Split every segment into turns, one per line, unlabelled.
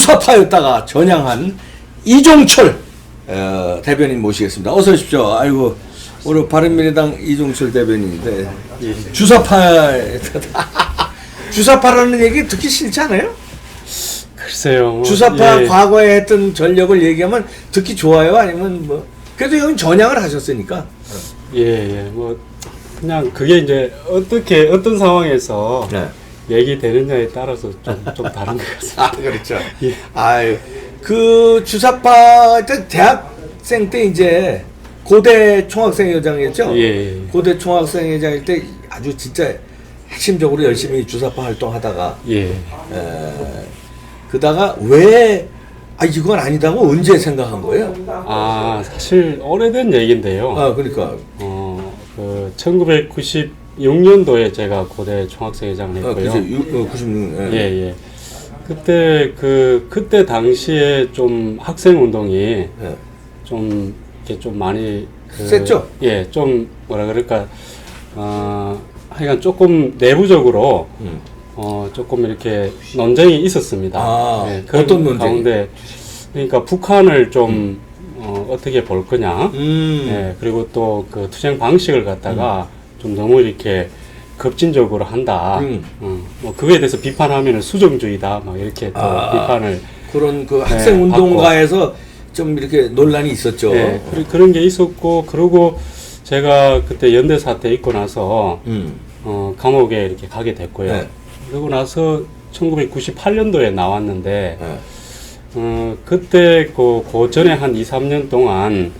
주사파였다가 전향한 이종철 대변인 모시겠습니다. 어서 오십시오. 아이고, 오늘 바른미래당 이종철 대변인인데 주사파라는 얘기 듣기 싫지 않아요?
글쎄요.
주사파 과거에 했던 전력을 얘기하면 듣기 좋아요? 아니면 뭐 그래도 여기 전향을 하셨으니까.
뭐 그냥 그게 이제 어떻게 어떤 상황에서 얘기되느냐에 따라서 좀 다른 것 같습니다.
그렇죠.
예.
아유, 그 주사파 때 대학생 때 이제 고대 총학생회장이었죠. 고대 총학생회장일 때 아주 진짜 핵심적으로 열심히 주사파 활동하다가 그다가 왜 이건 아니다고 언제 생각한 거예요?
사실 오래된 얘기인데요.
그러니까
그 1996년도에 제가 고대 총학생회장을 했고요.
96년.
그때 당시에 좀 학생 운동이 좀 이렇게 좀 많이
셌죠?
좀 뭐라 그럴까 하여간 조금 내부적으로 조금 이렇게 논쟁이 있었습니다.
어떤 논쟁?
가운데 그러니까 북한을 좀 어떻게 볼 거냐, 그리고 또 그 투쟁 방식을 갖다가 좀 너무 이렇게 급진적으로 한다. 뭐 그거에 대해서 비판하면은 수정주의다, 막 이렇게 또 비판을
그런 그 학생 운동가에서 좀 이렇게 논란이 있었죠.
그런 게 있었고, 그리고 제가 그때 연대 사태 있고 나서 감옥에 이렇게 가게 됐고요. 그러고 나서 1998년도에 나왔는데 그때 그 전에 한 2, 3년 동안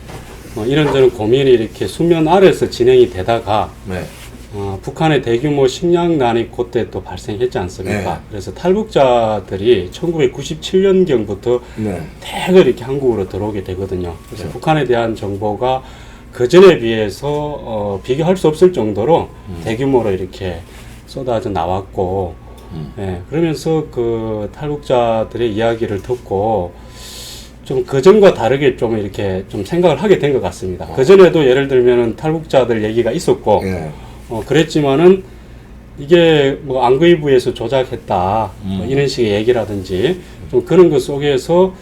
이런저런 고민이 이렇게 수면 아래서 진행이 되다가 북한의 대규모 식량난이 그때 또 발생했지 않습니까? 그래서 탈북자들이 1997년경부터 대거 이렇게 한국으로 들어오게 되거든요. 그래서 북한에 대한 정보가 그 전에 비해서 비교할 수 없을 정도로 대규모로 이렇게 쏟아져 나왔고, 그러면서 그 탈북자들의 이야기를 듣고 좀 그전과 다르게 좀 이렇게 좀 생각을 하게 된 것 같습니다. 그전에도 예를 들면은 탈북자들 얘기가 있었고, 그랬지만은 이게 뭐 안구이부에서 조작했다, 뭐 이런 식의 얘기라든지 좀 그런 것 속에서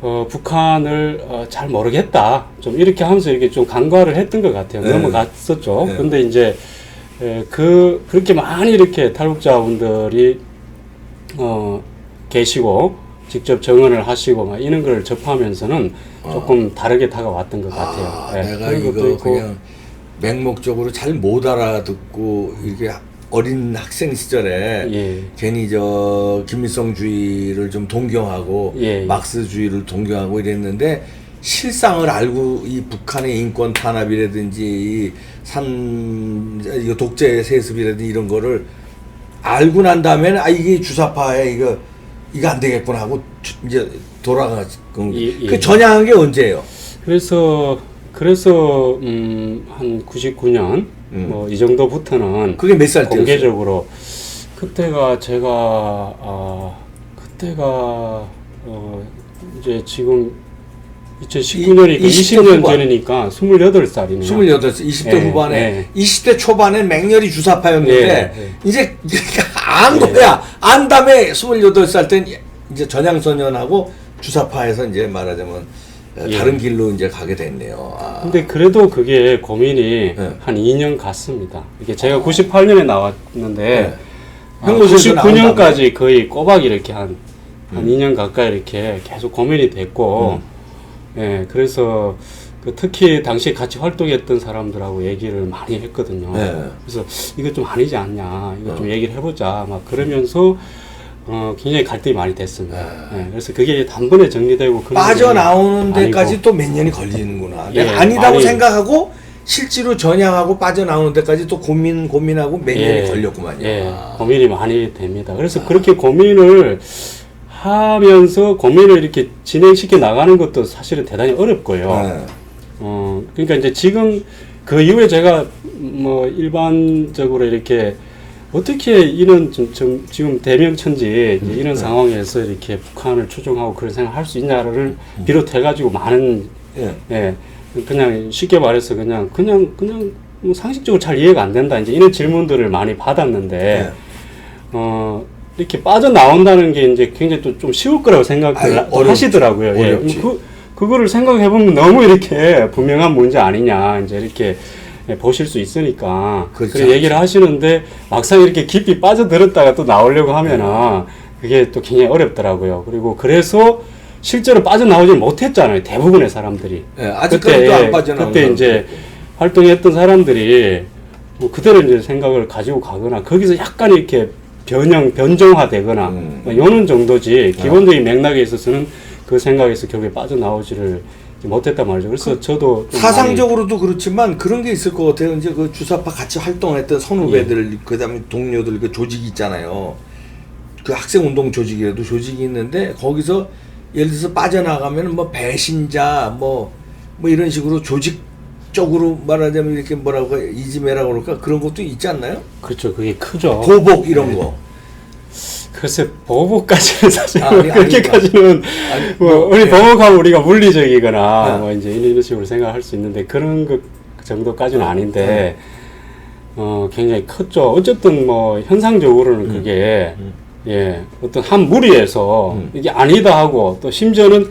북한을 잘 모르겠다, 좀 이렇게 하면서 이렇게 좀 간과를 했던 것 같아요. 넘어갔었죠. 근데 이제 그렇게 많이 이렇게 탈북자분들이 계시고 직접 정언을 하시고 막 이런 걸 접하면서는 조금 다르게 다가왔던 것 같아요.
내가 이거 그냥 맹목적으로 잘 못 알아듣고 이렇게 어린 학생 시절에 괜히 김일성주의를 좀 동경하고 막스주의를 동경하고 이랬는데, 실상을 알고 이 북한의 인권 탄압이라든지 이거 독재 세습이라든지 이런 거를 알고 난 다음에는 이게 주사파에 이거 안 되겠구나 하고 이제 돌아가. 그 전향한 게 언제예요?
그래서 한 99년 뭐 이 정도부터는
그게 몇 살 때였어요?
공개적으로 그때가 이제 지금 2019년이니까 20년 전이니까 28살이네요.
28살, 20대 후반에, 20대 초반에 맹렬히 주사파였는데, 이제 안 거야. 안 다음에 28살 땐 이제 전향선언하고 주사파에서 이제 말하자면 다른 길로 이제 가게 됐네요.
근데 그래도 그게 고민이 한 2년 갔습니다. 이게 제가 98년에 나왔는데, 99년까지 거의 꼬박 이렇게 한 2년 가까이 이렇게 계속 고민이 됐고, 그래서 특히 당시에 같이 활동했던 사람들하고 얘기를 많이 했거든요. 그래서 이거 좀 아니지 않냐, 이거 좀 얘기를 해보자, 막 그러면서 굉장히 갈등이 많이 됐습니다. 그래서 그게 단번에 정리되고
빠져나오는 데까지 또 몇 년이 걸리는구나. 내가 아니다고 생각하고 실제로 전향하고 빠져나오는 데까지 또 고민하고 몇 년이 걸렸구만요.
고민이 많이 됩니다. 그래서 그렇게 고민을 하면서 고민을 이렇게 진행시켜 나가는 것도 사실은 대단히 어렵고요. 그러니까 이제 지금 그 이후에 제가 뭐 일반적으로 이렇게 어떻게 이런 지금 대명천지 이런 상황에서 이렇게 북한을 추종하고 그런 생각을 할 수 있냐를 비롯해가지고 많은 그냥 쉽게 말해서 그냥 뭐 상식적으로 잘 이해가 안 된다, 이제 이런 질문들을 많이 받았는데 이렇게 빠져나온다는 게 이제 굉장히 또 좀 쉬울 거라고 생각을 하시더라고요.
어렵지.
예. 그거를 생각해보면 너무 이렇게 분명한 문제 아니냐, 이제 이렇게 보실 수 있으니까.
그렇죠.
그런 얘기를 하시는데 막상 이렇게 깊이 빠져들었다가 또 나오려고 하면은 그게 또 굉장히 어렵더라고요. 그리고 그래서 실제로 빠져나오지 못했잖아요. 대부분의 사람들이.
네, 아직까지도 안 빠져나오는
그때 이제 활동했던 사람들이 뭐 그대로 이제 생각을 가지고 가거나 거기서 약간 이렇게 변정화되거나 요런 정도지 기본적인 맥락에 있어서는 그 생각에서 결국에 빠져나오지를 못했단 말이죠. 그래서 저도
사상적으로도 그렇지만 그런 게 있을 것 같아요. 이제 그 주사파 같이 활동했던 선후배들, 그다음에 동료들 그 조직이 있잖아요. 그 학생운동 조직이라도 조직이 있는데 거기서 예를 들어서 빠져나가면 뭐 배신자 뭐 이런 식으로 조직적으로 말하자면 이렇게 뭐라고 이지매라고 그럴까 그런 것도 있지 않나요?
그렇죠. 그게 크죠.
보복 이런 거.
글쎄 보복까지는 사실
그러니까.
그렇게까지는 우리 보복하면 우리가 물리적이거나
네.
뭐 이제 이런 식으로 생각할 수 있는데 그런 것 정도까지는 아닌데 굉장히 컸죠. 어쨌든 뭐 현상적으로는 그게 예 어떤 한 무리에서 이게 아니다 하고 또 심지어는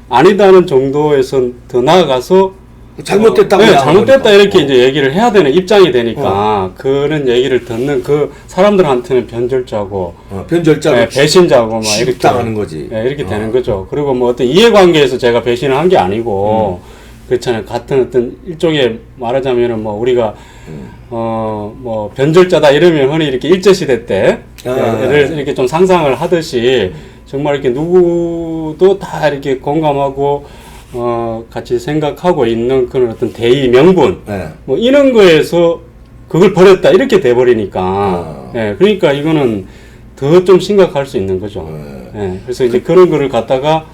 아니다는 정도에서 더 나아가서
잘못됐다고
잘못됐다 이렇게 이제 얘기를 해야 되는 입장이 되니까 그런 얘기를 듣는 그 사람들한테는 변절자고
변절자고
배신자고 막 이렇게
당하는 거지.
이렇게 되는 거죠. 그리고 뭐 어떤 이해관계에서 제가 배신을 한 게 아니고 그렇잖아요. 같은 어떤 일종의 말하자면은 뭐 우리가 뭐 변절자다 이러면 흔히 이렇게 일제시대 때 이렇게 좀 상상을 하듯이 정말 이렇게 누구도 다 이렇게 공감하고 같이 생각하고 있는 그런 어떤 대의 명분, 뭐 이런 거에서 그걸 버렸다 이렇게 돼버리니까, 그러니까 이거는 더 좀 심각할 수 있는 거죠. 그래서 이제 그런 거를 갖다가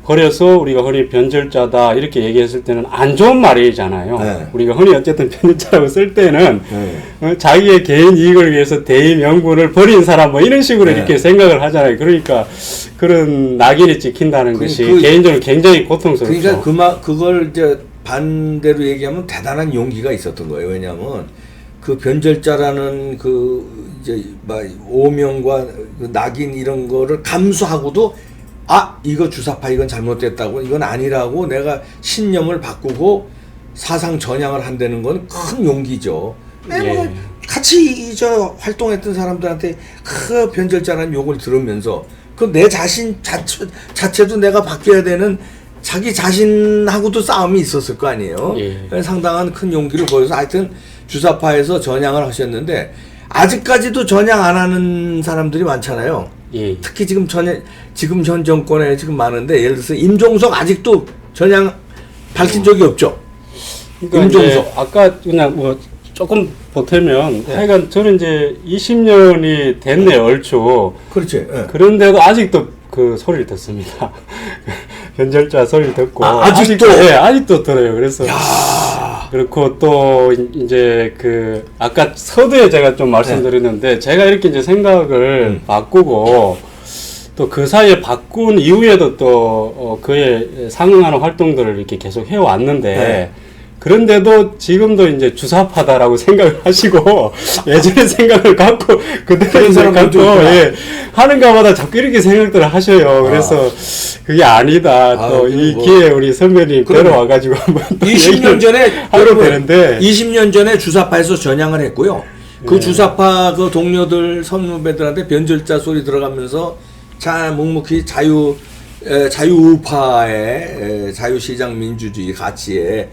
버려서 우리가 흔히 변절자다 이렇게 얘기했을 때는 안 좋은 말이잖아요. 우리가 흔히 어쨌든 변절자라고 쓸 때는 자기의 개인 이익을 위해서 대의 명분을 버린 사람 뭐 이런 식으로 이렇게 생각을 하잖아요. 그러니까 그런 낙인이 찍힌다는 것이 개인적으로 굉장히 고통스럽죠.
그러니까 그걸 이제 반대로 얘기하면 대단한 용기가 있었던 거예요. 왜냐하면 그 변절자라는 그 이제 오명과 그 낙인 이런 거를 감수하고도 이거 주사파 이건 잘못됐다고 이건 아니라고 내가 신념을 바꾸고 사상 전향을 한다는 건 큰 용기죠. 같이 활동했던 사람들한테 그 변절자라는 욕을 들으면서 그 내 자신 자체도 내가 바뀌어야 되는 자기 자신하고도 싸움이 있었을 거 아니에요. 상당한 큰 용기를 보여서 하여튼 주사파에서 전향을 하셨는데 아직까지도 전향 안 하는 사람들이 많잖아요. 특히 지금 현 정권에 지금 많은데 예를 들어서 임종석 아직도 전향 밝힌 적이 없죠.
그러니까 임종석 아까 그냥 뭐 조금 보태면 하여간 저는 이제 20년이 됐네요. 얼추.
그렇지.
그런데도 아직도 그 소리를 듣습니다. 변절자 소리를 듣고
아직도
아직도 들어요. 그래서 그렇고 또 이제 그 아까 서두에 제가 좀 말씀드렸는데 제가 이렇게 이제 생각을 바꾸고 또 그 사이에 바꾼 이후에도 또 그에 상응하는 활동들을 이렇게 계속 해왔는데 그런데도 지금도 이제 주사파다라고 생각을 하시고 예전의 생각을 갖고 그대로 생각을 갖고 하는가 보다 자꾸 이렇게 생각들을 하셔요. 그래서 그게 아니다. 또 이 기회에 우리 선배님 데려와가지고 한번
20년 전에
하려 되는데
20년 전에 주사파에서 전향을 했고요. 그 주사파 그 동료들 선후배들한테 변절자 소리 들어가면서 묵묵히 자유우파의 자유시장 민주주의 가치에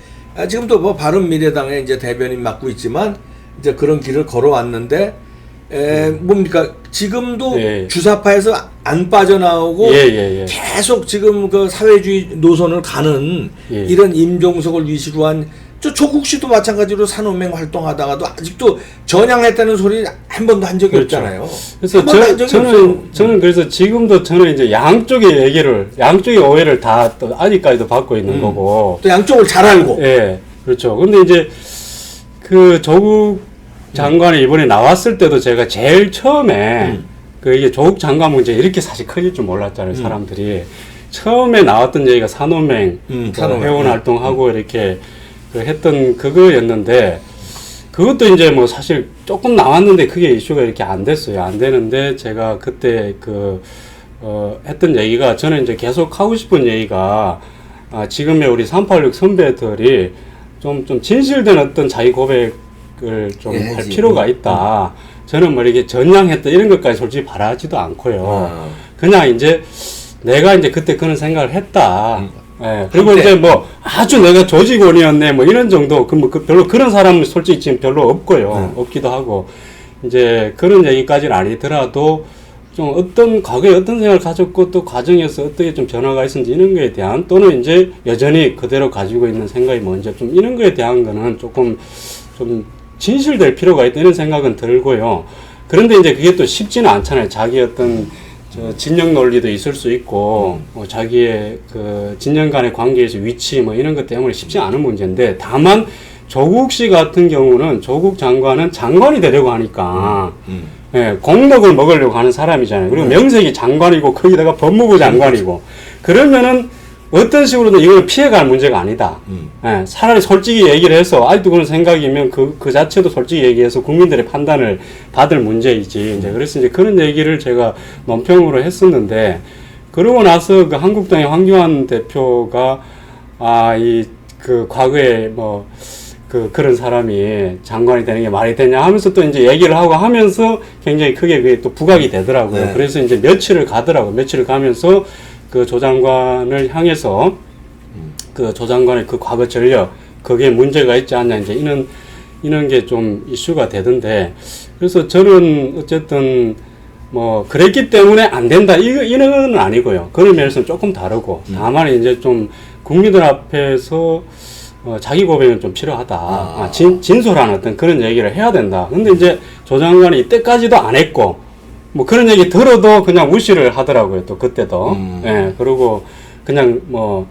지금도 뭐 바른미래당의 이제 대변인 맡고 있지만 이제 그런 길을 걸어왔는데 뭡니까 지금도 주사파에서 안 빠져나오고 계속 지금 그 사회주의 노선을 가는 이런 임종석을 위시로 한 조국 씨도 마찬가지로 산호맹 활동하다가도 아직도 전향했다는 소리 한 번도 한 적이 없잖아요.
그래서 저는 그래서 지금도 저는 이제 양쪽의 오해를 다 또 아직까지도 받고 있는 거고
또 양쪽을 잘 알고.
그렇죠. 근데 이제 그 조국 장관이 이번에 나왔을 때도 제가 제일 처음에 그 이게 조국 장관 문제 이렇게 사실 커질 줄 몰랐잖아요. 사람들이 처음에 나왔던 얘기가 산호맹 회원 활동하고 이렇게 그 했던 그거였는데 그것도 이제 뭐 사실 조금 나왔는데 그게 이슈가 이렇게 안 됐어요. 안 되는데 제가 그때 했던 얘기가 저는 이제 계속 하고 싶은 얘기가 지금의 우리 386 선배들이 좀 진실된 어떤 자기 고백을 좀 할 필요가 있다. 저는 뭐 이렇게 전향했다 이런 것까지 솔직히 바라지도 않고요. 그냥 이제 내가 이제 그때 그런 생각을 했다. 예. 그리고 이제 뭐 아주 내가 조직원이었네 뭐 이런 정도 별로 그런 사람은 솔직히 지금 별로 없고요. 없기도 하고 이제 그런 얘기까지는 아니더라도 좀 과거에 어떤 생각을 가졌고 또 과정에서 어떻게 좀 변화가 있었는지 이런 거에 대한 또는 이제 여전히 그대로 가지고 있는 생각이 뭔지 좀 이런 거에 대한 거는 조금 좀 진실될 필요가 있다 이런 생각은 들고요. 그런데 이제 그게 또 쉽지는 않잖아요. 자기 어떤 진영 논리도 있을 수 있고 자기의 그 진영 간의 관계에서 위치 뭐 이런 것 때문에 쉽지 않은 문제인데 다만 조국 씨 같은 경우는 조국 장관은 장관이 되려고 하니까 예, 공덕을 먹으려고 하는 사람이잖아요. 그리고 명색이 장관이고 거기다가 법무부 장관이고 그러면은 어떤 식으로든 이걸 피해갈 문제가 아니다. 예, 차라리 솔직히 얘기를 해서 아직도 그런 생각이면 그 자체도 솔직히 얘기해서 국민들의 판단을 받을 문제이지. 이제 그래서 이제 그런 얘기를 제가 논평으로 했었는데 그러고 나서 그 한국당의 황교안 대표가 과거에 뭐 그런 사람이 장관이 되는 게 말이 되냐 하면서 또 이제 얘기를 하고 하면서 굉장히 크게 그게 또 부각이 되더라고요. 네. 그래서 이제 며칠을 가면서 그 조 장관을 향해서 그 조 장관의 그 과거 전력 그게 문제가 있지 않냐 이제 이런 게 좀 이슈가 되던데 그래서 저는 어쨌든 뭐 그랬기 때문에 안 된다 이런 건 아니고요. 그런 면에서는 조금 다르고 다만 이제 좀 국민들 앞에서 자기 고백은 좀 필요하다. 진솔한 어떤 그런 얘기를 해야 된다. 근데 이제 조 장관이 이때까지도 안 했고, 뭐 그런 얘기 들어도 그냥 무시를 하더라고요. 또 그때도. 예, 그리고 그냥 뭐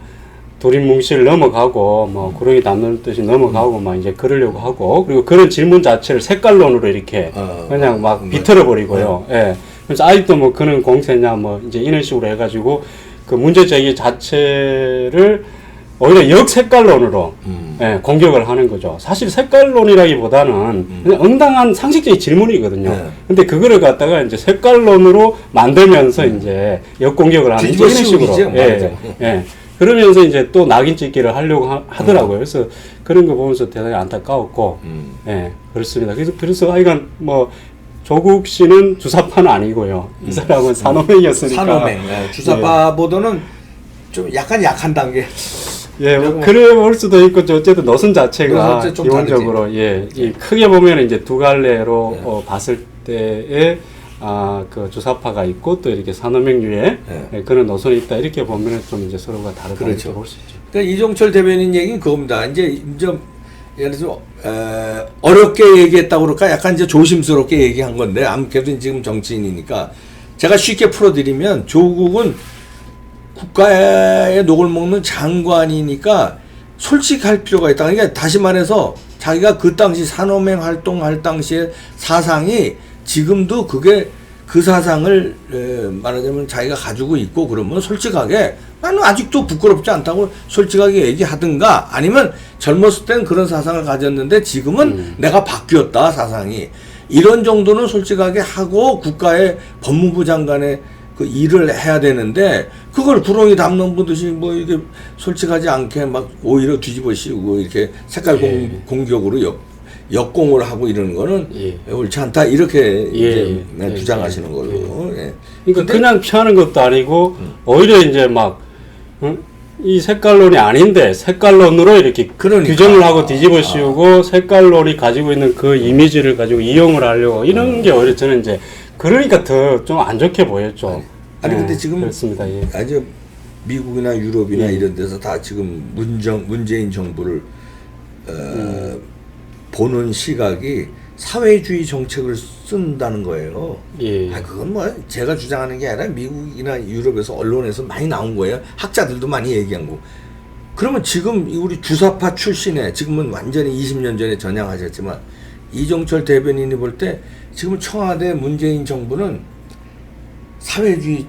두리뭉실 넘어가고, 뭐 구렁이 담는 듯이 넘어가고, 막 이제 그러려고 하고, 그리고 그런 질문 자체를 색깔론으로 이렇게 그냥 막 비틀어버리고요. 예. 그래서 아직도 뭐 그런 공세냐, 뭐 이제 이런 식으로 해가지고 그 문제 제기 자체를 오히려 역색깔론으로 예, 공격을 하는 거죠. 사실 색깔론이라기보다는 그냥 응당한 상식적인 질문이거든요. 네. 근데 그거를 갖다가 이제 색깔론으로 만들면서 이제 역공격을 하는 이런 식으로. 예. 그러면서 이제 또 낙인 찍기를 하려고 하더라고요. 그래서 그런 거 보면서 대단히 안타까웠고, 예, 그렇습니다. 그래서 하여간 뭐 조국 씨는 주사파는 아니고요. 이 사람은 산호맹이었으니까.
산호맹. 네. 주사파보다는 좀 약한 단계.
예, 뭐 그래 볼 수도 있고 어쨌든 노선 자체가 기본적으로 이 크게 보면 이제 두 갈래로 봤을 때에 그 주사파가 있고 또 이렇게 산호맹류의 그런 노선이 있다 이렇게 보면 좀 이제 서로가 다르다 이렇게 볼 수 있죠.
그러니까 이종철 대변인 얘기는 그겁니다. 이제 예를 들어서 어렵게 얘기했다고 그럴까 약간 이제 조심스럽게 얘기한 건데 아무래도 지금 정치인이니까 제가 쉽게 풀어드리면 조국은 국가의 녹을 먹는 장관이니까 솔직할 필요가 있다. 그러니까 다시 말해서 자기가 그 당시 산호맹 활동할 당시의 사상이 지금도 그게 그 사상을 말하자면 자기가 가지고 있고 그러면 솔직하게 나는 아직도 부끄럽지 않다고 솔직하게 얘기하든가 아니면 젊었을 땐 그런 사상을 가졌는데 지금은 내가 바뀌었다 사상이 이런 정도는 솔직하게 하고 국가의 법무부 장관의 그 일을 해야 되는데 그걸 구렁이 담는 분듯이 뭐 이게 솔직하지 않게 막 오히려 뒤집어 씌우고 이렇게 색깔 공격으로 역공을 하고 이러는 거는 옳지 않다 이렇게 이제 주장하시는 걸로.
그러니까 그냥 피하는 것도 아니고 오히려 이제 막 이 색깔론이 아닌데 색깔론으로 이렇게 규정을 하고 뒤집어 씌우고 색깔론이 가지고 있는 그 이미지를 가지고 이용을 하려고 이런 게 오히려 저는 이제 그러니까 더 좀 안 좋게 보였죠.
아니 근데 지금
그렇습니다.
아주 미국이나 유럽이나 이런 데서 다 지금 문재인 정부를 보는 시각이 사회주의 정책을 쓴다는 거예요. 그건 뭐 제가 주장하는 게 아니라 미국이나 유럽에서 언론에서 많이 나온 거예요. 학자들도 많이 얘기한 거. 그러면 지금 우리 주사파 출신의 지금은 완전히 20년 전에 전향하셨지만 이종철 대변인이 볼 때 지금 청와대 문재인 정부는 사회주의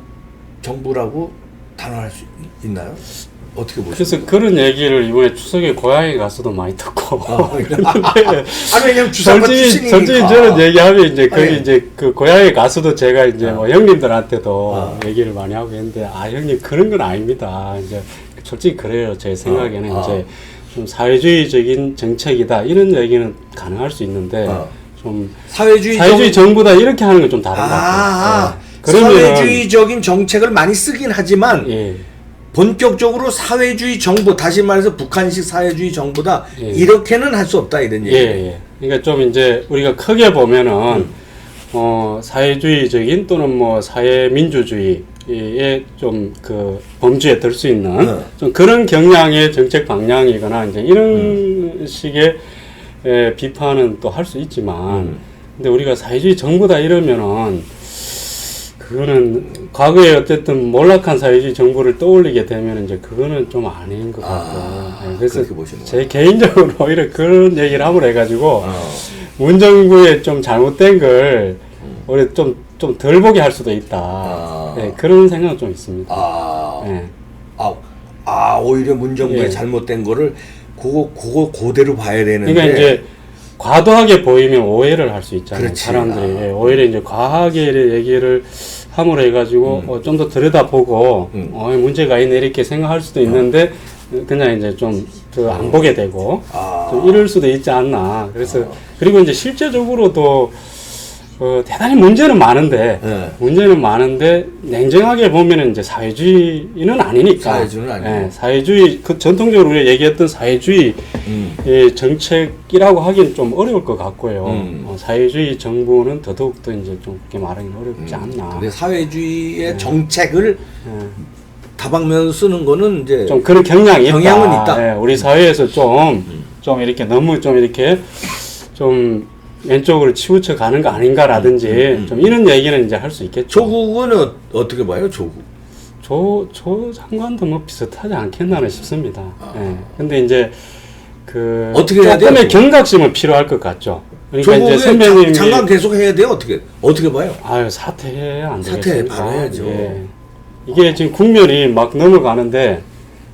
정부라고 단언할 수 있나요? 어떻게 보세요?
그래서 그런 얘기를 이번에 추석에 고향에 가서도 많이 듣고.
아니 왜냐면 주상과 출신이니까.
솔직히 저는 얘기하면 이제 거기
아니.
이제 그 고향에 가서도 제가 이제 뭐 형님들한테도 얘기를 많이 하고 했는데 형님 그런 건 아닙니다. 이제 솔직히 그래요. 제 생각에는 이제 좀 사회주의적인 정책이다 이런 얘기는 가능할 수 있는데 좀 사회주의 정부다 이렇게 하는 건 좀 다른 것 같아요.
사회주의적인 정책을 많이 쓰긴 하지만 본격적으로 사회주의 정부, 다시 말해서 북한식 사회주의 정부다 이렇게는 할 수 없다 이런 얘기예요.
그러니까 좀 이제 우리가 크게 보면은 사회주의적인 또는 뭐 사회민주주의의 좀 그 범주에 들 수 있는 좀 그런 경향의 정책 방향이거나 이제 이런 식의 비판은 또 할 수 있지만 근데 우리가 사회주의 정부다 이러면은 그거는 과거에 어쨌든 몰락한 사회주의 정부를 떠올리게 되면 이제 그거는 좀 아닌 것 같고 그래서 제 개인적으로 오히려 그런 얘기를 함으로 해가지고 문정부의 좀 잘못된 걸 오히려 좀 덜 보게 할 수도 있다. 그런 생각은 좀 있습니다.
오히려 문정부의 잘못된 거를 그거 그대로 봐야 되는데.
그러니까 이제 과도하게 보이면 오해를 할 수 있잖아요. 그렇지. 사람들이 오히려 이제 과하게 얘기를 함으로 해가지고 좀 더 들여다보고 문제가 있네 이렇게 생각할 수도 있는데 그냥 이제 좀 더 안 보게 되고 좀 이럴 수도 있지 않나. 그래서 그리고 이제 실제적으로도 대단히 문제는 많은데 냉정하게 보면은 이제 사회주의는 아니니까.
사회주의는 아니고.
사회주의 그 전통적으로 우리가 얘기했던 사회주의 정책이라고 하기는 좀 어려울 것 같고요. 사회주의 정부는 더더욱 더 이제 좀 그렇게 말하기는 어렵지 않나.
근데 사회주의의 정책을 다방면으로 쓰는 거는 이제
좀 그런 경향은
있다.
우리 사회에서 좀 이렇게 너무 좀 이렇게 좀 왼쪽으로 치우쳐 가는 거 아닌가라든지 좀 이런 얘기는 이제 할 수 있겠죠.
조국은 어떻게 봐요, 조국?
조 장관도 뭐 비슷하지 않겠나 싶습니다. 근데 이제 그
어떻게 해야 돼요?
조금의 경각심은 필요할 것 같죠. 그러니까 이제 선배님이
장관 계속 해야 돼요, 어떻게 봐요?
사퇴해야 안 되겠습니까?
사퇴 바로 해야죠.
이게 지금 국면이 막 넘어가는데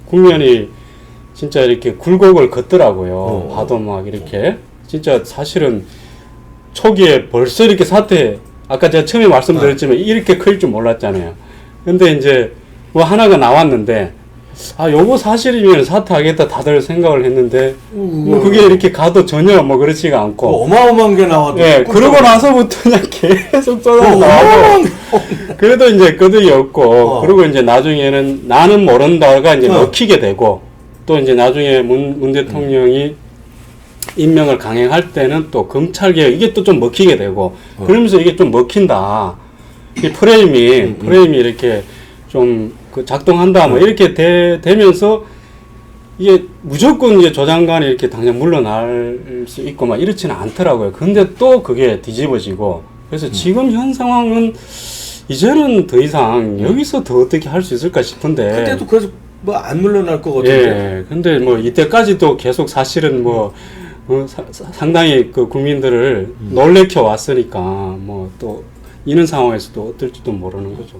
국면이 진짜 이렇게 굴곡을 걷더라고요. 봐도 막 이렇게 진짜 사실은 초기에 벌써 이렇게 아까 제가 처음에 말씀드렸지만 이렇게 클 줄 몰랐잖아요. 근데 이제 뭐 하나가 나왔는데 요거 사실이면 사퇴하겠다 다들 생각을 했는데 뭐 그게 이렇게 가도 전혀 뭐 그렇지가 않고
어마어마한 게 나와도
그러고 나서부터 그냥 계속 나오고 그래도 이제 끄덕이 없고 그리고 이제 나중에는 나는 모른다가 이제 먹히게 되고 또 이제 나중에 문 대통령이 임명을 강행할 때는 또 검찰개혁 이게 또 좀 먹히게 되고 그러면서 이게 좀 먹힌다. 이 프레임이 이렇게 좀 그 작동한다 뭐 이렇게 되면서 이게 무조건 이제 조 장관이 이렇게 당장 물러날 수 있고 막 이렇지는 않더라고요. 근데 또 그게 뒤집어지고 그래서 지금 현 상황은 이제는 더 이상 여기서 더 어떻게 할 수 있을까 싶은데.
그때도 그래서 뭐 안 물러날 것 같은데.
근데 뭐 이때까지도 계속 사실은 뭐 상당히 그 국민들을 놀래켜 왔으니까 뭐 또 이런 상황에서도 어떨지도 모르는 거죠.